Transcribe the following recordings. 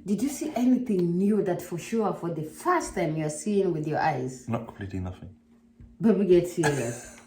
Did you see anything new that for sure for the first time you're seeing with your eyes? Not completely nothing. Baby, get serious.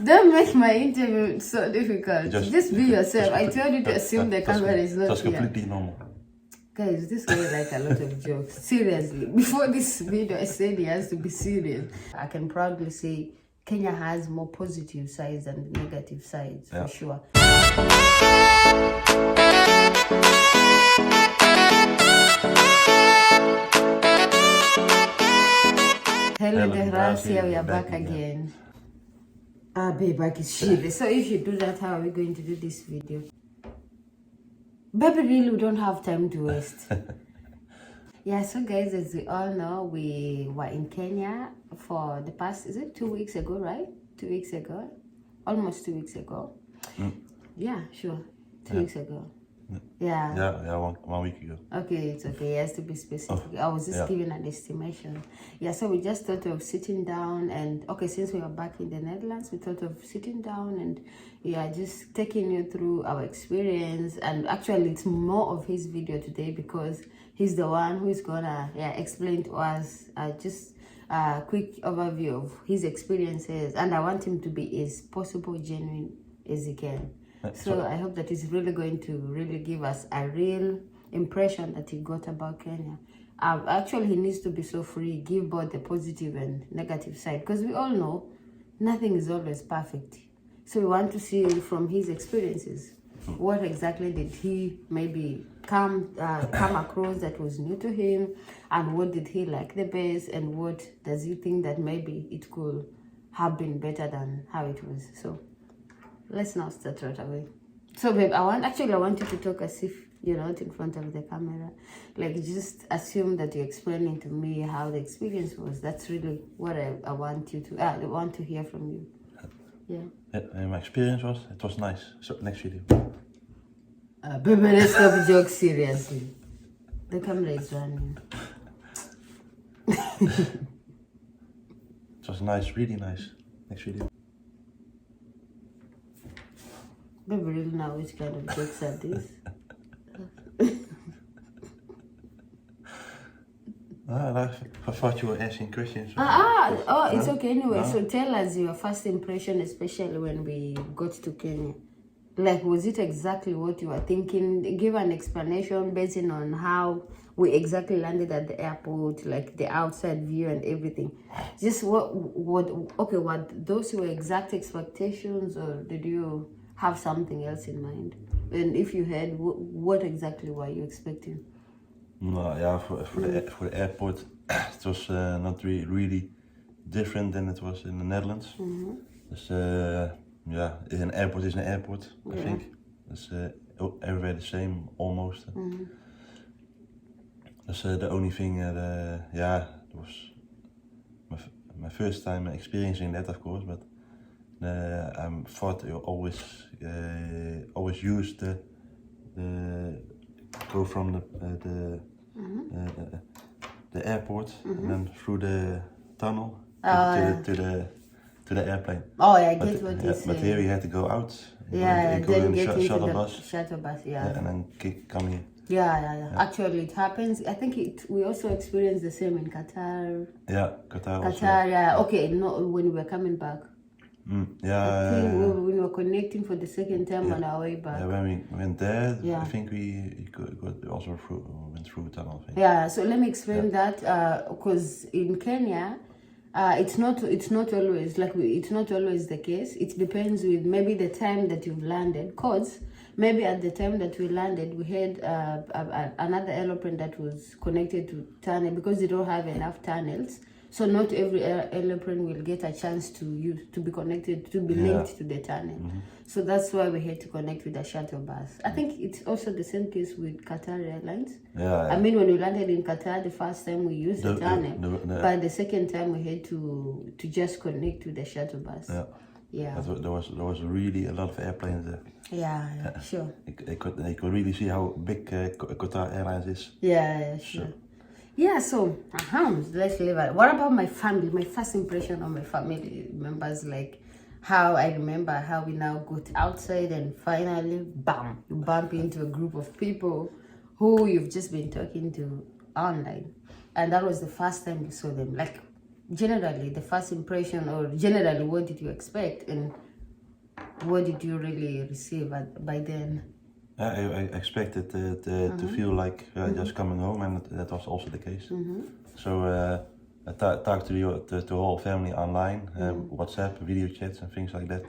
Don't make my interview so difficult. Just be yourself. I told you to assume the camera is not Just here. completely normal. Guys, this guy like a lot of jokes. Seriously. Before this video, I said he has to be serious. I can proudly say Kenya has more positive sides than negative sides, for sure. Hello, Gracia, we are back again. Babe, back is shit. So if you do that, how are we going to do this video? Baby, really, we don't have time to waste. Yeah, so guys, as we all know, we were in Kenya for the past, is it 2 weeks ago, right? 2 weeks ago? Almost 2 weeks ago. Yeah, sure. 2 weeks ago. Yeah. Yeah, 1 week ago. Okay, it's okay. It has to be specific. I was just giving an estimation. Yeah, so we just thought of sitting down and, okay, since we are back in the Netherlands, we thought of sitting down and, yeah, just taking you through our experience. And actually, it's more of his video today because he's the one who is gonna, explain to us just a quick overview of his experiences. And I want him to be as possible genuine as he can. So I hope that he's really going to really give us a real impression that he got about Kenya. Actually, he needs to be so free, give both the positive and negative side, because we all know nothing is always perfect. So we want to see from his experiences, what exactly did he maybe come across that was new to him, and what did he like the best, and what does he think that maybe it could have been better than how it was. So let's not start right away. So babe, I want you to talk as if you're not in front of the camera. Like, just assume that you're explaining to me how the experience was. That's really what I want you to, I want to hear from you. Yeah. My experience it was nice. So next video. Baby, let's stop jokes seriously. The camera is running. It was nice, really nice. Next video. Baby, really know which kind of jokes are these? I thought you were asking questions. It's okay anyway. No? So tell us your first impression, especially when we got to Kenya. Like, was it exactly what you were thinking? Give an explanation based on how we exactly landed at the airport, like the outside view and everything. Just what those were exact expectations, or did you have something else in mind? And if you had, what exactly were you expecting? No, yeah, for the airport, it was not really different than it was in the Netherlands. An airport is an airport, I think. It's everywhere the same, almost. That's the only thing it was my first time experiencing that, of course, but I thought you always use the go from the airport and then through the tunnel to the airplane. Oh, yeah, I get what you're saying. But here we had to go out. Then go in get into shuttle the bus. shuttle bus, And then come here. Yeah. Actually, it happens. I think we also experienced the same in Qatar. Yeah, Qatar also. Yeah. Okay, no, when we were coming back. When we were connecting for the second time on our way back. Yeah, when we went there, I think we also went through a tunnel. Yeah, so let me explain that, because in Kenya, it's not always it's not always the case. It depends with maybe the time that you've landed. Cause maybe at the time that we landed, we had another airplane that was connected to tunnel, because they don't have enough tunnels. So not every airplane will get a chance to be connected, to be linked to the tunnel. So that's why we had to connect with the shuttle bus. I think it's also the same case with Qatar Airlines. I mean, when we landed in Qatar, the first time we used the tunnel, but the second time we had to just connect with the shuttle bus. Yeah. There was really a lot of airplanes there. Yeah, sure. They could really see how big Qatar Airlines is. Yeah, sure. Yeah, so let's leave it. What about my family? My first impression of my family members, like how I remember how we now got outside and finally, bam, you bump into a group of people who you've just been talking to online. And that was the first time you saw them. Like, generally, the first impression, or generally, what did you expect? And what did you really receive by then? I expected to feel like just coming home, and that was also the case. So I talked to the whole family online, WhatsApp, video chats, and things like that.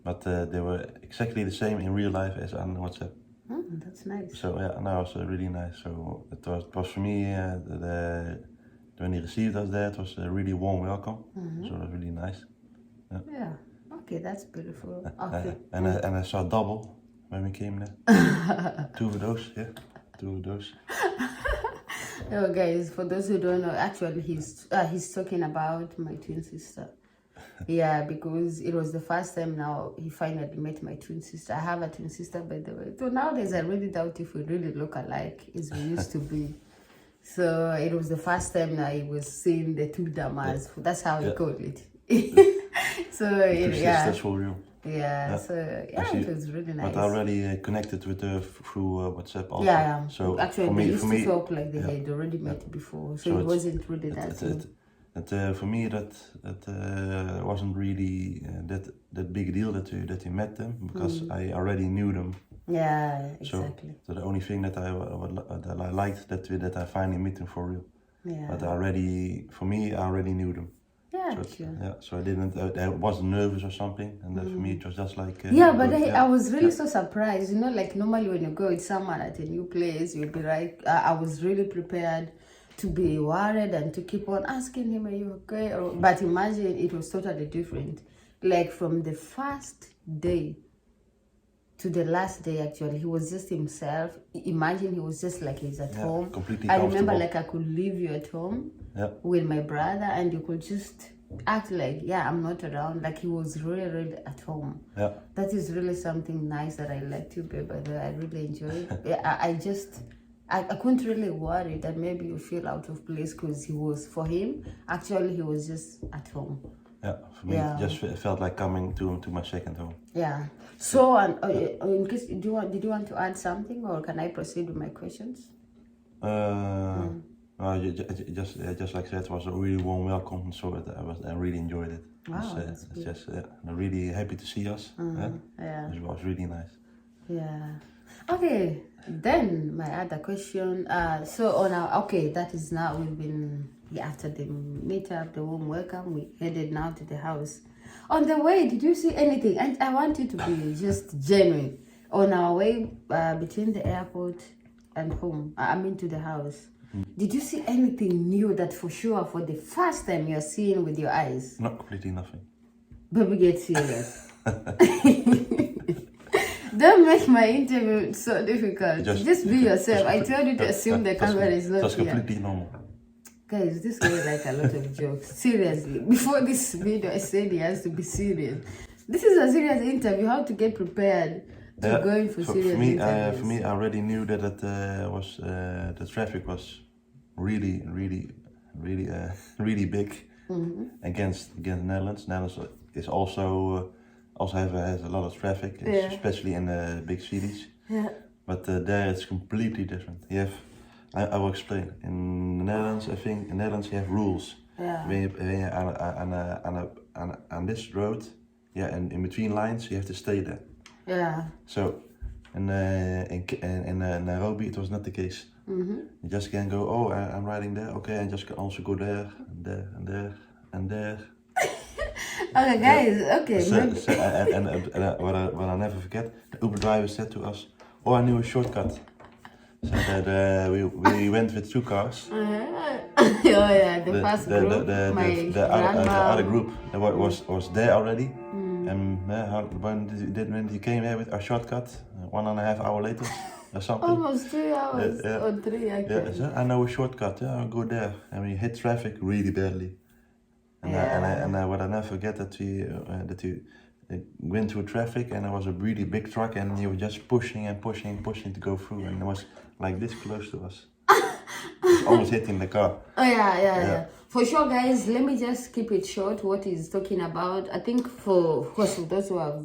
But they were exactly the same in real life as on WhatsApp. That's nice. So yeah, and that was really nice. So it was for me, when he received us there, it was a really warm welcome. So it was really nice. Yeah. Okay, that's beautiful. Okay. And I saw double when we came there. Two of those. Oh, guys, for those who don't know, actually, he's talking about my twin sister. Yeah, because it was the first time now he finally met my twin sister. I have a twin sister, by the way. So nowadays, I really doubt if we really look alike as we used to be. So it was the first time I was seeing the two damas. That's how he called it. So Sisters for real. Yeah, so it was really nice. But I already connected with her through WhatsApp also. Yeah. So actually, they used to talk like they had already met before, so it wasn't really that. For me, that wasn't really that big deal that you met them, because I already knew them. Yeah, exactly. So the only thing that I liked that I finally met them for real. Yeah. But I already knew them. Yeah, so I wasn't nervous or something, and for me it was just like I was really so surprised, like normally when you go with someone at a new place, you'll be like, I was really prepared to be worried and to keep on asking him, are you okay? But imagine it was totally different, like from the first day to the last day. Actually, he was just himself. Imagine, he was just like he's at home. Completely I remember, like, I could leave you at home with my brother, and you could just act like, I'm not around. Like, he was really, really at home. Yeah. That is really something nice that I liked you, babe. By the way, I really enjoyed. I couldn't really worry that maybe you feel out of place, because he was just at home. Yeah, for me it just felt like coming to my second home. Yeah. So, in case, did you want to add something, or can I proceed with my questions? Just like I said, it was a really warm welcome, so I really enjoyed it. Wow, I'm really happy to see us. It was really nice. Yeah. Okay, then my other question. That is now, we've been after the meetup, the warm welcome. We headed now to the house. On the way, did you see anything? And I want you to be just genuine. On our way between the airport and home, to the house, did you see anything new that for sure, for the first time, you're seeing with your eyes? Not completely nothing. Baby, get serious. Don't make my interview so difficult. Just be yourself. I told you to assume the camera is not here. That's completely normal. Guys, this guy like a lot of jokes. Seriously. Before this video, I said he has to be serious. This is a serious interview. How to get prepared to go in for serious interviews. For me, I already knew that the traffic was really big against the Netherlands. Netherlands is also has a lot of traffic, especially in the big cities. Yeah. But there it's completely different. I will explain. In the Netherlands, I think in the Netherlands you have rules. Yeah. When you're on this road, and in between lines you have to stay there. Yeah. So in Nairobi it was not the case. You just can go, I'm riding there, okay, and just can also go there, and there, and there, and there. Okay, guys, okay. What I never forget, the Uber driver said to us, I knew a shortcut. So that we went with two cars. The first group, the other group was there already. And when you came here with a shortcut, 1.5 hours later or something. Almost 3 hours or 3 actually. So I know a shortcut. I'll go there, and we hit traffic really badly. And what I never forget that we went through traffic, and there was a really big truck, and you were just pushing to go through, and it was like this close to us. almost hitting the car. Oh yeah. For sure, guys. Let me just keep it short. What he's talking about, I think, for those who have,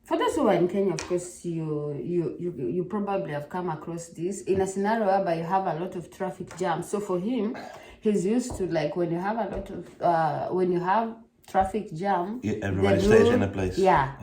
for those who are in Kenya, of course, you probably have come across this in a scenario whereby you have a lot of traffic jams. So for him, he's used to, like, when you have a lot of when you have traffic jam, everybody stays in a place. Yeah.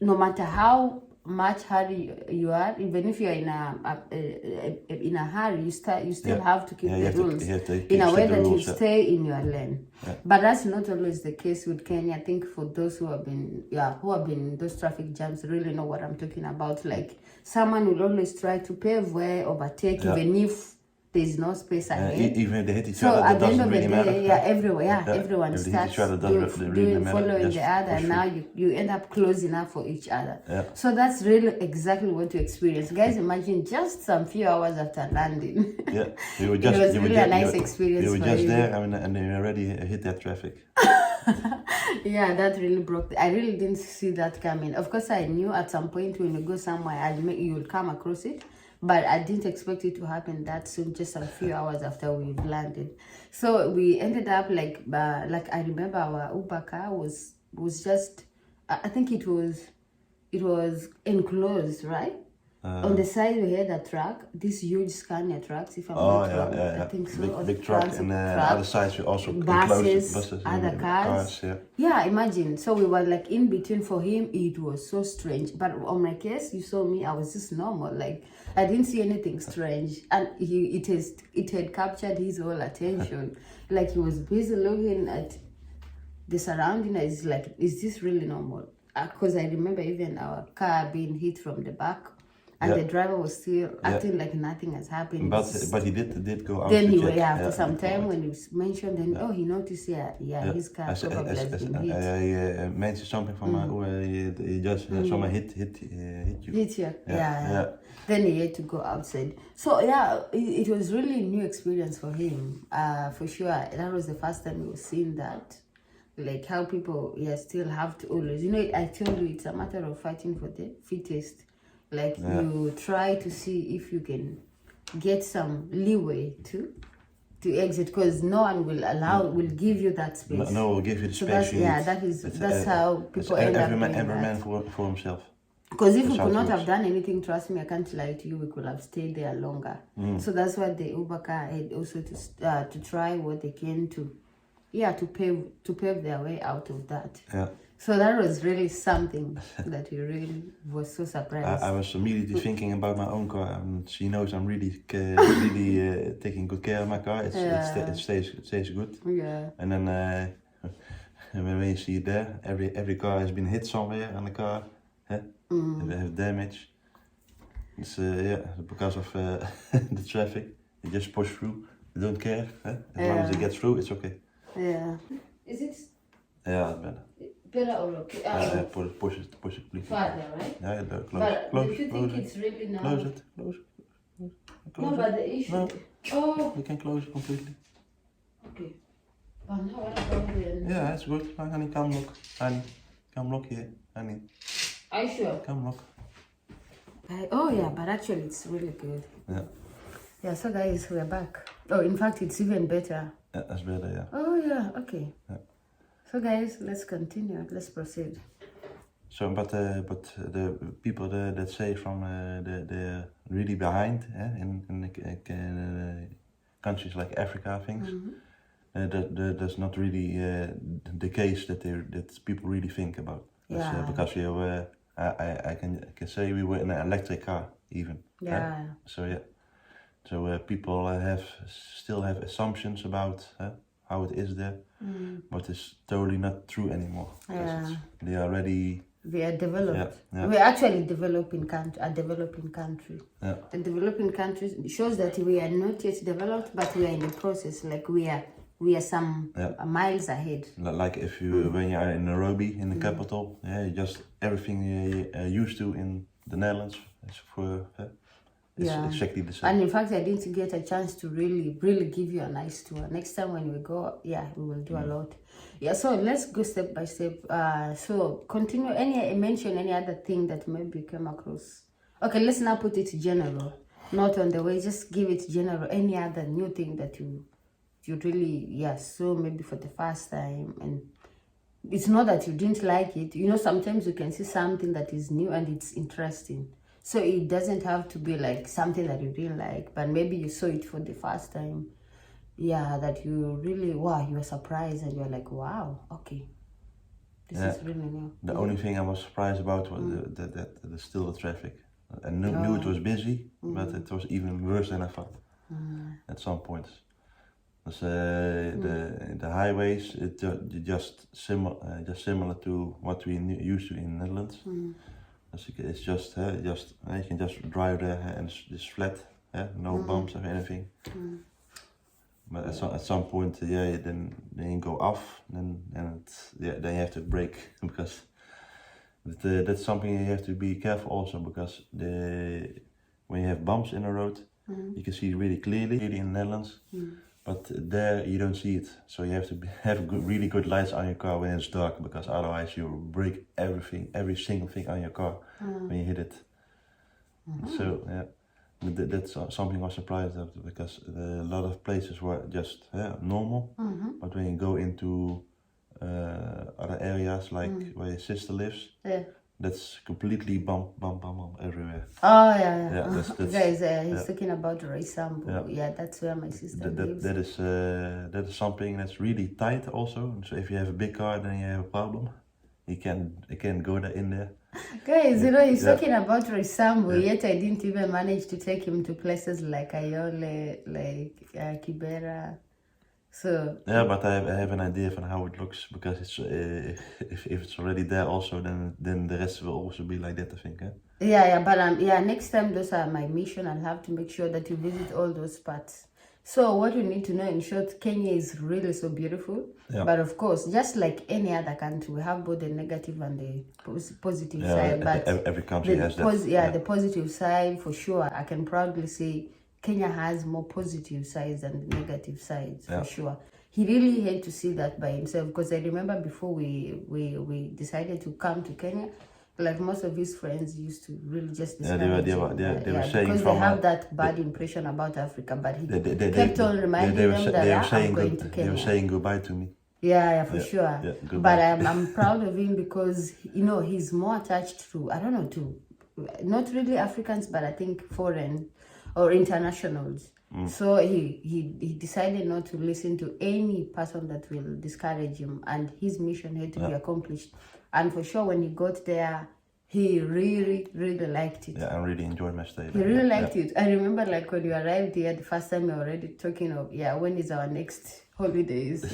No matter how much hurry you are, even if you're in a hurry, you still have to keep the rules in a way that you stay in your lane. But that's not always the case with Kenya. I think for those who have been in those traffic jams really know what I'm talking about. Like, someone will always try to pave way, overtake, even if there's no space ahead. Even if they hit each so other, at that the end doesn't of really the day, matter. Everyone starts following the other, and now you end up close enough for each other. So that's really exactly what you experience. Guys, imagine just some few hours after landing. You were just, it was really a nice experience. You were just there, and you already hit that traffic. Yeah, that really broke. I really didn't see that coming. Of course, I knew at some point when you go somewhere, you will come across it. But I didn't expect it to happen that soon, just a few hours after we've landed. So we ended up like I remember our Uber car was just, I think it was enclosed, right? On the side we had a truck, these huge Scania trucks, if I'm not wrong. I think so. Big truck, and other sides we also buses, other cars. Yeah, imagine. So we were like in between. For him, it was so strange. But on my case, you saw me, I was just normal. Like, I didn't see anything strange, and it had captured his whole attention. Like, he was busy looking at the surrounding. Is like, is this really normal? Because I remember even our car being hit from the back. And the driver was still acting like nothing has happened. But he did go out. Then he for some time when he mentioned, then he noticed, his car probably has been hit. Hij mentioned something from he just someone hit you. Hit you. Yeah. Then he had to go outside. So it was really a new experience for him. For sure, that was the first time we were seeing that. Like, how people still have to always, I told you, it's a matter of fighting for the fittest. Like, you try to see if you can get some leeway to exit, because no one will give you that space. No one will give you the space. That's how people end up doing every man for himself. Because if we could not have done anything, trust me, I can't lie to you, we could have stayed there longer. So that's what the Uber car had also to try what they can to pave their way out of that. So that was really something that we really was so surprised. I was immediately thinking about my own car, and she knows I'm really taking good care of my car. It stays good. Yeah. And then when you see it there, every car has been hit somewhere on the car. They have damage. It's because of the traffic. They just push through. They don't care. As long as they get through, it's okay. Yeah. Is it? Yeah, better. Better or okay? Push it, please. Farther, right? Yeah, close. But close, if you think it's really now... Close it. No, but the issue... No. Oh! You can close it completely. Okay. But now what about the... Yeah, it's good. Honey, come look. Honey, come look here. Honey. Are you sure? Come look. But actually it's really good. Yeah, so guys, we're back. Oh, in fact, it's even better. Yeah, that's better, yeah. Oh, yeah, okay. Yeah. So guys, let's continue. Let's proceed. So, but the people that say from they're really behind in countries like Africa, things. That's not really the case that people really think about. Because I can say we were in an electric car even. Yeah. So people still have assumptions about how it is there, but it's totally not true anymore. They are already. We are developed. We are actually a developing country. The developing countries shows that we are not yet developed, but we are in the process. Like we are some miles ahead. Like if you when you are in Nairobi, in the capital, just everything you're used to in the Netherlands is for. It's exactly the same. And in fact, I didn't get a chance to really give you a nice tour. Next time when we go, we will do a lot. So let's go step by step. So continue. Mention any other thing that maybe you came across. Okay, let's now put it general. not on the way. Just give it general, any other new thing that you really, so maybe for the first time. And it's not that you didn't like it. You know, sometimes you can see something that is new and it's interesting. So it doesn't have to be like something that you didn't like, but maybe you saw it for the first time. Yeah, that you really, wow, you were surprised and you're like, wow, okay, this is really new. The only thing I was surprised about was the still the traffic. I knew it was busy, but it was even worse than I thought at some points. Dus, the highways, just similar to what we used to in the Netherlands. It's just you can just drive there and it's flat, no bumps or anything. But at some point, then you go off, then you have to brake because that's something you have to be careful also, because when you have bumps in the road, you can see really clearly in the Netherlands. But there you don't see it, so you have to have really good lights on your car when it's dark, because otherwise you break every single thing on your car when you hit it. So that's something I was surprised at, because a lot of places were just normal, but when you go into other areas like where your sister lives, that's completely bump everywhere. Oh yeah. That's Guys, he's talking about Roysambu. Yeah, that's where my sister lives. That is something that's really tight also. So if you have a big car, then you have a problem. You can't go in there. Guys, you know, he's talking about Roysambu, yet I didn't even manage to take him to places like Ayole, like Kibera. So yeah, but I have an idea of how it looks, because it's if it's already there also, then the rest will also be like that, I think. But next time, those are my mission. I'll have to make sure that you visit all those spots. So what you need to know, in short, Kenya is really so beautiful. But of course, just like any other country, we have both the negative and the positive side. But every country has that. The positive side, for sure, I can proudly say Kenya has more positive sides than the negative sides, for sure. He really had to see that by himself, because I remember before we decided to come to Kenya, like most of his friends used to really just discourage him. They were saying, because they have that bad impression about Africa, but he kept on reminding them that I'm going to Kenya. They were saying goodbye to me. For sure. But I'm proud of him, because, you know, he's more attached to, I don't know, to not really Africans, but I think foreign or internationals. So he decided not to listen to any person that will discourage him, and his mission had to be accomplished. And for sure, when he got there, he really liked it. Yeah, I really enjoyed my stay. He really liked it. I remember, like, when we arrived here the first time, we were already talking of when is our next holidays.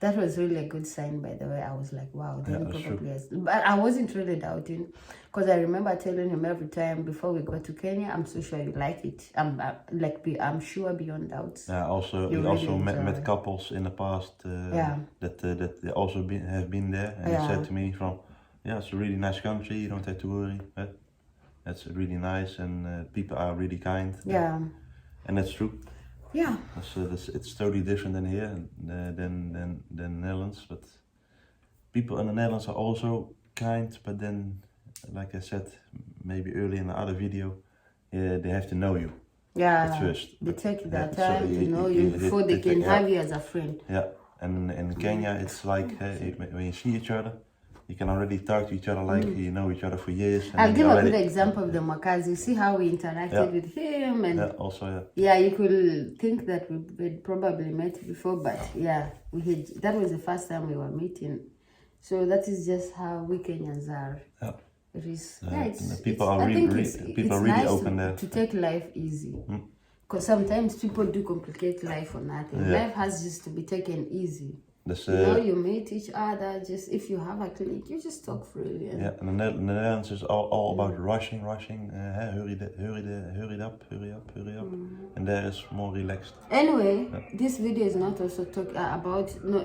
That was really a good sign, by the way. I was like, wow, then probably yes. But I wasn't really doubting, because I remember telling him every time before we go to Kenya, I'm so sure you like it. I'm sure beyond doubts. Yeah, we also met couples in the past that they also have been there, and they said to me it's a really nice country, you don't have to worry. It's really nice, and people are really kind. And that's true. Yeah. It's totally different than here, than Netherlands. But people in the Netherlands are also kind, but then, like I said, maybe earlier in the other video, they have to know you. At first. They take that time to know you before they can have you as a friend. Yeah, and in Kenya, it's like when you see each other, you can already talk to each other like you know each other for years. I'll give a good example of the Mwakazi. See how we interacted with him, and you could think that we had probably met before, but that was the first time we were meeting. So that is just how we Kenyans are. It is. People are really open there. To take life easy. Because sometimes people do complicate life for nothing. Life has just to be taken easy. You meet each other, just if you have a clique, you just talk freely. And the Netherlands is all about rushing, hurry up. And there is more relaxed. Anyway, this video is not also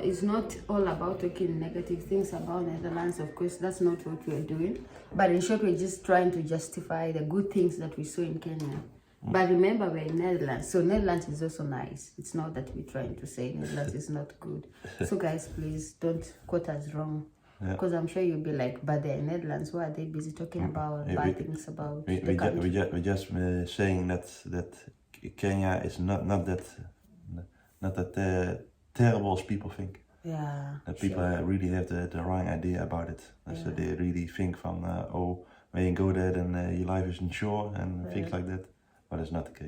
it's not all about talking negative things about Netherlands. Of course, that's not what we're doing. But in short, we're just trying to justify the good things that we saw in Kenya. But remember, we're in Netherlands, so Netherlands is also nice. It's not that we're trying to say Netherlands is not good. So guys, please don't quote us wrong. Because I'm sure you'll be like, but they're in Netherlands, why are they busy talking about bad things about the country? We just saying that Kenya is not that terrible as people think. Yeah. That people really have the wrong idea about it. So they really think from, oh, when you go there, then your life is insured and things like that. But it's not the case.